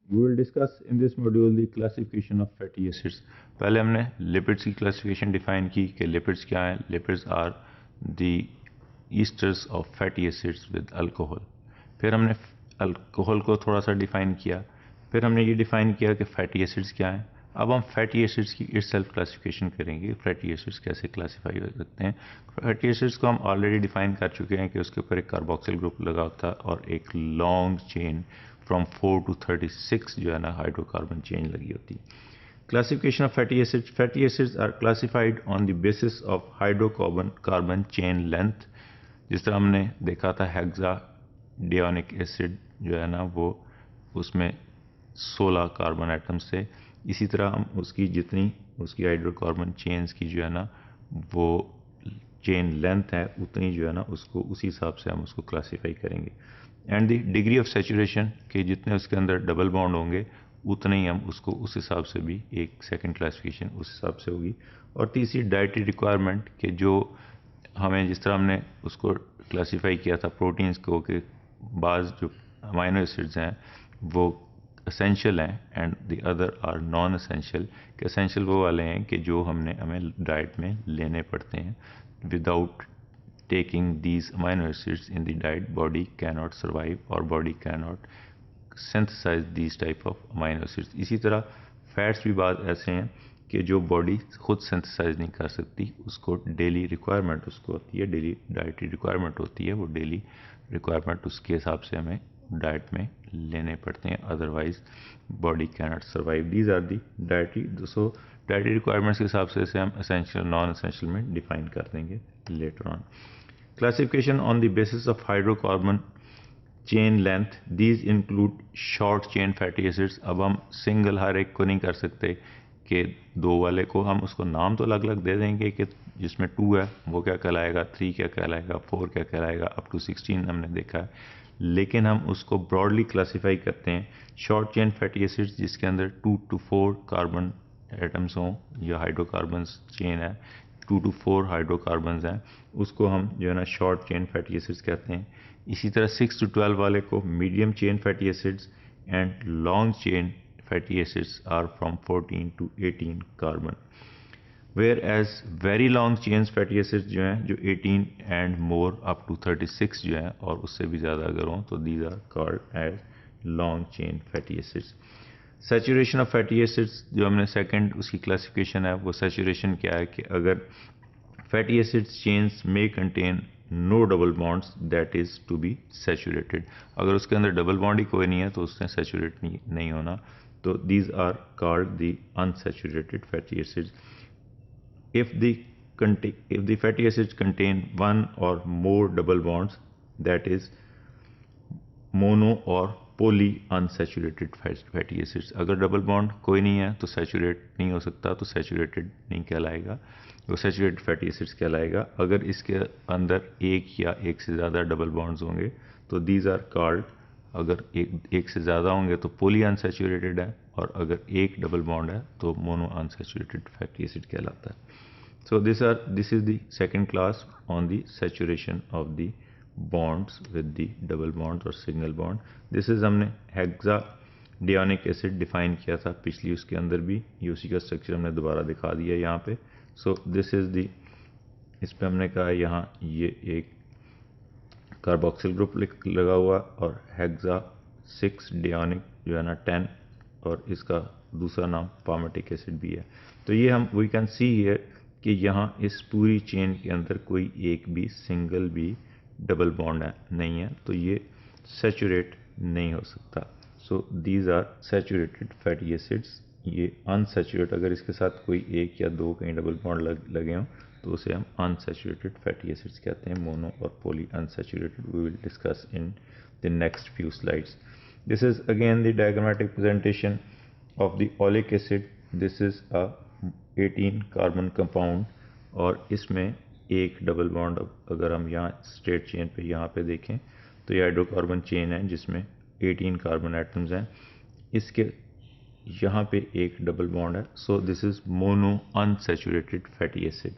We will discuss in this module the classification of fatty acids. पहले हमने lipids की classification define की कि lipids क्या हैं. Lipids are the esters of fatty acids with alcohol. फिर हमने अल्कोहल को थोड़ा सा डिफाइन किया. फिर हमने ये डिफाइन किया कि फैटी एसिड्स क्या हैं. अब हम फैटी एसिड्स की इट सेल्फ क्लासिफिकेशन करेंगे. फैटी एसिड्स कैसे क्लासीफाई हो सकते हैं. फैटी एसिड्स को हम ऑलरेडी डिफाइन कर चुके हैं कि उसके ऊपर एक कार्बोक्सिल ग्रुप लगा होता है और एक लॉन्ग चेन फ्रॉम 4 to 36 जो है ना हाइड्रोकार्बन चेन लगी होती है. Classification of fatty acids. Fatty acids are classified on the basis of hydrocarbon chain length. जिस तरह हमने देखा था हेक्साडियोनिक एसिड जो है ना वो उसमें 16 कार्बन एटम्स थे. इसी तरह हम उसकी जितनी उसकी हाइड्रोकार्बन चेन्स की जो है ना वो चेन लेंथ है उतनी जो है ना उसको उसी हिसाब से हम उसको क्लासीफाई करेंगे. And the degree of saturation के जितने उसके अंदर डबल बॉन्ड होंगे उतने ही हम उसको उस हिसाब से भी एक सेकंड क्लासिफिकेशन उस हिसाब से होगी. और तीसरी डाइटरी रिक्वायरमेंट के जो हमें जिस तरह हमने उसको क्लासीफाई किया था प्रोटीन्स को कि बाज़ जो अमाइनो एसिड्स हैं वो असेंशियल हैं and the other are non essential. कि असेंशियल वो वाले हैं कि जो हमें डाइट में लेने पड़ते हैं. Without taking these amino acids in the diet, body cannot survive or body cannot synthesize these type of amino acids. इसी तरह फैट्स भी बाद ऐसे हैं कि जो बॉडी खुद सिंथेसाइज नहीं कर सकती, उसको डेली रिक्वायरमेंट उसको होती है, डेली डाइटरी रिक्वायरमेंट होती है, वो डेली रिक्वायरमेंट उसके हिसाब से हमें डाइट में लेने पड़ते हैं, otherwise body cannot survive. These are the dietary. So dietary requirements के हिसाब से इसे हम असेंशियल नॉन असेंशियल में डिफाइन कर देंगे later on. Classification on the basis of hydrocarbon chain length. These include short chain fatty acids. अब हम सिंगल हर एक को नहीं कर सकते कि दो वाले को हम उसको नाम तो अलग अलग दे देंगे कि जिसमें 2 है वो क्या कहलाएगा, 3 क्या कहलाएगा, 4 क्या कहलाएगा, अप टू 16 हमने देखा है. लेकिन हम उसको ब्रॉडली क्लासीफाई करते हैं. शॉर्ट चेन फैटी एसिड्स जिसके अंदर 2 to 4 कार्बन एटम्स हों या हाइड्रोकार्बन चेन है 2 to 4 हाइड्रोकार्बन्स हैं उसको हम जो है ना शॉर्ट चेन फैटी एसिड्स कहते हैं. इसी तरह 6 to 12 वाले को medium chain fatty acids and long chain fatty acids are from 14 to 18 carbon. Whereas very long chains fatty acids जो हैं जो 18 एंड मोर अप टू 36 जो हैं और उससे भी ज़्यादा अगर हों तो these are called as long chain fatty acids. Saturation of fatty acids जो हमने सेकंड उसकी क्लासिफिकेशन है वो सैचुरेशन क्या है कि अगर फैटी एसिड्स चेन्स में contain no double bonds that is to be saturated. अगर उसके अंदर डबल बॉन्ड ही कोई नहीं है तो उसने सैचुरेट नहीं होना. तो these are called the unsaturated fatty acids. if the fatty acids contain one or more double bonds that is mono और पोली अनसैचुरेटेड फैटी एसिड्स. अगर डबल बॉन्ड कोई नहीं है तो सैचुरेट नहीं हो सकता, तो सैचुरेटेड नहीं कहलाएगा, वो सैचुरेटेड फैटी एसिड्स कहलाएगा. अगर इसके अंदर एक या एक से ज़्यादा डबल बॉन्ड्स होंगे तो दीज आर कॉल्ड, अगर एक से ज़्यादा होंगे तो पोली अनसैचुरेटेड है और अगर एक डबल बॉन्ड है तो मोनो अनसैचुरेटेड फैटी एसिड कहलाता है. So this is the second class on the saturation of the bonds with the double bond or single bond. This is हमने हेक्साडियोनिक एसिड डिफाइन किया था पिछली उसके अंदर भी, ये उसी का स्ट्रक्चर हमने दोबारा दिखा दिया यहाँ पे. सो दिस इज दी, इस पे हमने कहा यहाँ ये एक कार्बोक्सिल ग्रुप लगा हुआ और हेक्सा 6 डियोनिक जो है ना 10 और इसका दूसरा नाम पामेटिक एसिड भी है. तो ये हम वी कैन सी हियर कि यहाँ इस पूरी चेन के अंदर कोई एक भी सिंगल भी डबल बॉन्ड नहीं है, तो ये सैचुरेट नहीं हो सकता. So these are saturated fatty acids. ये अनसैचुरेट, अगर इसके साथ कोई एक या दो कहीं डबल बॉन्ड लगे हों तो उसे हम अनसैचुरेटेड फैटी एसिड्स कहते हैं. मोनो और poly unsaturated we will discuss in the next few slides. This is again the diagrammatic presentation of the oleic acid. This is a 18 carbon compound और इसमें एक डबल बॉन्ड, अगर हम यहाँ straight chain पे यहाँ पे देखें तो ये हाइड्रोकार्बन चेन है जिसमें 18 कार्बन एटम्स हैं. इसके यहाँ पे एक डबल बॉन्ड है. सो this is mono unsaturated fatty acid.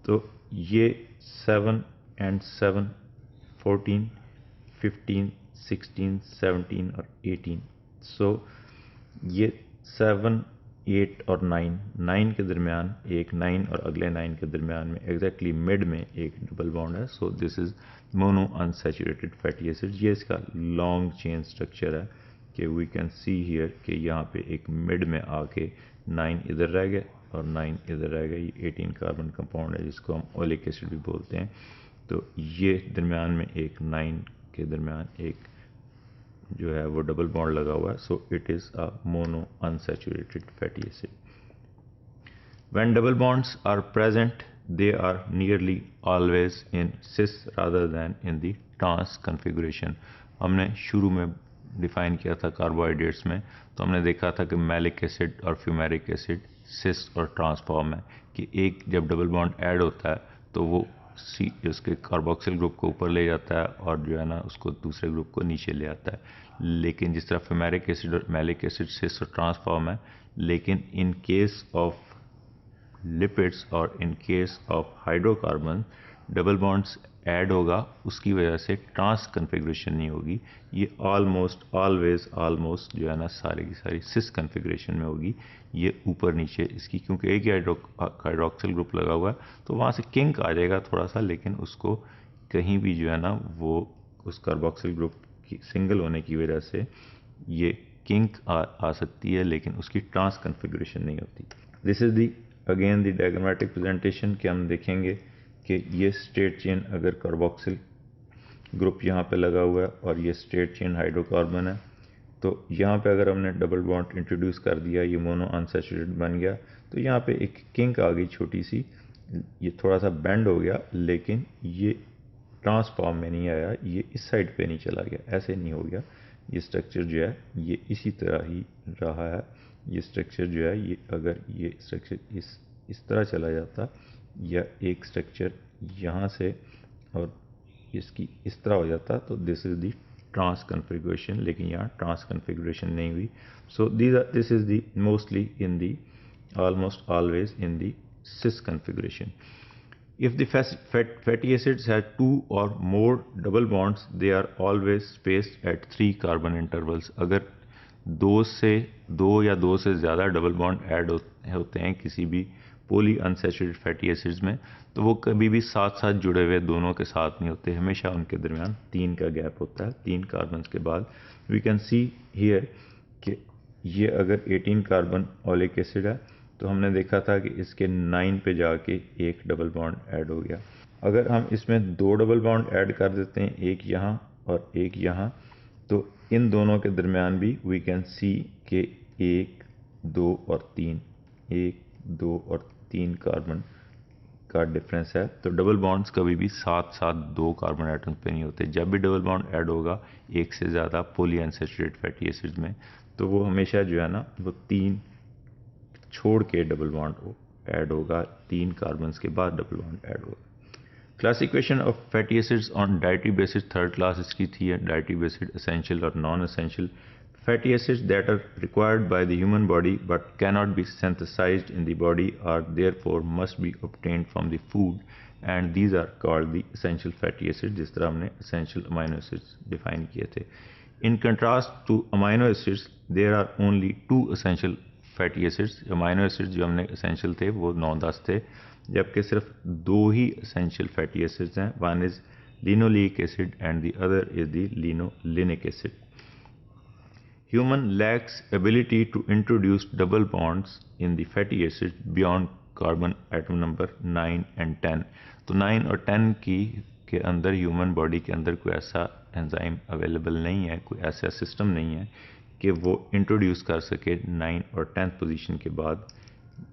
तो ये 7 and 7, 14, 15, 16, 17 और 18 सो ये 7, 8 और 9 के दरमियान एक 9 और अगले 9 के दरमियान में एग्जैक्टली मिड में एक डबल बॉन्ड है. सो this is mono unsaturated fatty acid. ये इसका लॉन्ग चेन स्ट्रक्चर है कि वी कैन सी हियर कि यहाँ पे एक मिड में आके 9 इधर रह गए और 9 इधर रह गए. ये 18 कार्बन कंपाउंड है जिसको हम ओलिक एसिड भी बोलते हैं. तो ये दरमियान में एक 9 के दरमियान एक जो है वो डबल बॉन्ड लगा हुआ है. So it is a mono unsaturated fatty acid. When double bonds are present they are nearly always in cis rather than in the trans configuration. हमने शुरू में डिफाइन किया था कार्बोहाइड्रेट्स में, तो हमने देखा था कि मैलिक एसिड और फ्यूमेरिक एसिड सिस और ट्रांस फॉर्म है कि एक जब डबल बॉन्ड ऐड होता है तो वो सी उसके कार्बोक्सिल ग्रुप को ऊपर ले जाता है और जो है ना उसको दूसरे ग्रुप को नीचे ले आता है. लेकिन जिस तरह फ्यूमेरिक एसिड और मैलिक एसिड सिस और ट्रांस फॉर्म है, लेकिन इन केस ऑफ लिपिड्स और in case of hydrocarbon double bonds add होगा, उसकी वजह से ट्रांस कन्फिग्रेशन नहीं होगी. ये ऑलमोस्ट ऑलवेज ऑलमोस्ट जो है ना सारी की सारी सिस कन्फिग्रेशन में होगी. ये ऊपर नीचे इसकी क्योंकि एक ही हाइड्रोक्सिल ग्रुप लगा हुआ है तो वहाँ से किंक आ जाएगा थोड़ा सा, लेकिन उसको कहीं भी जो है ना वो उस कार्बोक्सिल ग्रुप की सिंगल होने की वजह से ये किंक आ सकती है, लेकिन उसकी ट्रांस कन्फिग्रेशन नहीं होती. This is the again the diagrammatic presentation कि हम देखेंगे कि ये स्ट्रेट चेन अगर कार्बोक्सिल ग्रुप यहाँ पे लगा हुआ है और ये स्ट्रेट चेन हाइड्रोकार्बन है, तो यहाँ पे अगर हमने डबल बॉन्ड इंट्रोड्यूस कर दिया, ये मोनो अनसैचुरेटेड बन गया, तो यहाँ पे एक किंक आ गई छोटी सी, ये थोड़ा सा बेंड हो गया, लेकिन ये ट्रांसफॉर्म में नहीं आया, ये इस साइड पे नहीं चला गया, ऐसे नहीं हो गया. ये स्ट्रक्चर जो है ये इसी तरह ही रहा है. ये स्ट्रक्चर जो है ये अगर ये स्ट्रक्चर इस तरह चला जाता या एक स्ट्रक्चर यहाँ से और इसकी इस तरह हो जाता, तो this is the trans configuration, लेकिन यहाँ ट्रांस कन्फिग्रेशन नहीं हुई. So this is the mostly in the almost always in the cis configuration. If the fatty acids have 2 or more double bonds, they are always spaced at 3 carbon intervals. अगर दो या दो से ज़्यादा double bond add होते हैं किसी भी पोली अनसैचुरेटेड फैटी एसिड्स में, तो वो कभी भी साथ साथ जुड़े हुए दोनों के साथ नहीं होते, हमेशा उनके दरमियान 3 का गैप होता है. 3 कार्बन के बाद वी कैन सी हियर कि ये अगर 18 कार्बन ओलिक एसिड है तो हमने देखा था कि इसके 9 पे जाके एक डबल बॉन्ड ऐड हो गया. अगर हम इसमें 2 डबल बॉन्ड ऐड कर देते हैं, एक यहाँ और एक यहाँ, तो इन दोनों के दरमियान भी वी कैन सी के 1, 2 और 3 1, 2 और 3 कार्बन का डिफरेंस है. तो डबल बॉन्ड्स कभी भी साथ साथ 2 कार्बन एटम्स पे नहीं होते. जब भी डबल बॉन्ड ऐड होगा एक से ज़्यादा पोली अनसैचुरेटेड फैटी एसिड्स में, तो वो हमेशा जो है ना वो 3 छोड़ के डबल बॉन्ड ऐड होगा, 3 कार्बन के बाद डबल बॉन्ड ऐड होगा. Classification of fatty acids on dietary basis third class इसकी थी है. डाइटरी बेसिस एसेंशियल और non essential. Fatty acids that are required by the human body but cannot be synthesized in the body are therefore must be obtained from the food, and these are called the essential fatty acids. जिस तरह हमने essential amino acids define किए थे. In contrast to amino acids, there are only 2 essential fatty acids. amino acids जो हमने essential थे वो 9-10 थे, जबकि सिर्फ 2 ही essential fatty acids हैं. One is linoleic acid and the other is the linolenic acid. Human lacks ability to introduce double bonds in the fatty acids beyond carbon atom number 9 and 10. तो 9 और 10 के अंदर ह्यूमन बॉडी के अंदर कोई ऐसा enzyme available नहीं है, कोई ऐसा सिस्टम नहीं है कि वो इंट्रोड्यूस कर सके 9 और 10th पोजीशन के बाद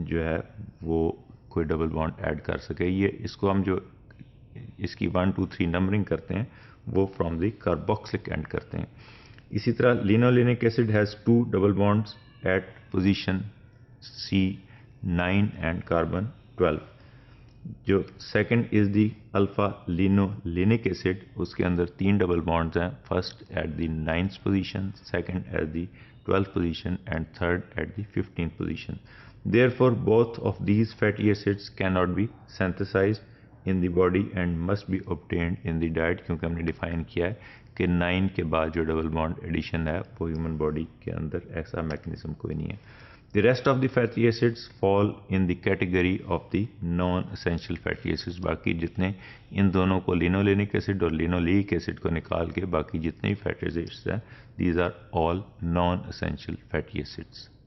जो है वो कोई डबल बॉन्ड ऐड कर सके. ये इसको हम जो इसकी 1, 2, 3 नंबरिंग करते हैं वो फ्रॉम द कार्बोक्सिलिक एंड करते हैं. इसी तरह linolenic acid has 2 double bonds eight position C9 and carbon 12. जो second is the alpha linolenic acid, उसके अंदर 3 डबल बॉन्ड्स हैं. First at the 9th position, second at the 12th position and third at the 15th position. Therefore both of these fatty acids cannot be synthesized in the body and must be obtained in the diet. क्योंकि हमने define किया है कि 9 के बाद जो double bond addition है वो ह्यूमन बॉडी के अंदर ऐसा मैकेनिज्म कोई नहीं है। The rest of the fatty acids fall in the category of the non-essential fatty acids। बाकी जितने इन दोनों को लिनोलेनिक एसिड और लिनोलेइक एसिड को निकाल के बाकी जितने भी फैटी एसिड्स हैं, these are all non-essential fatty acids।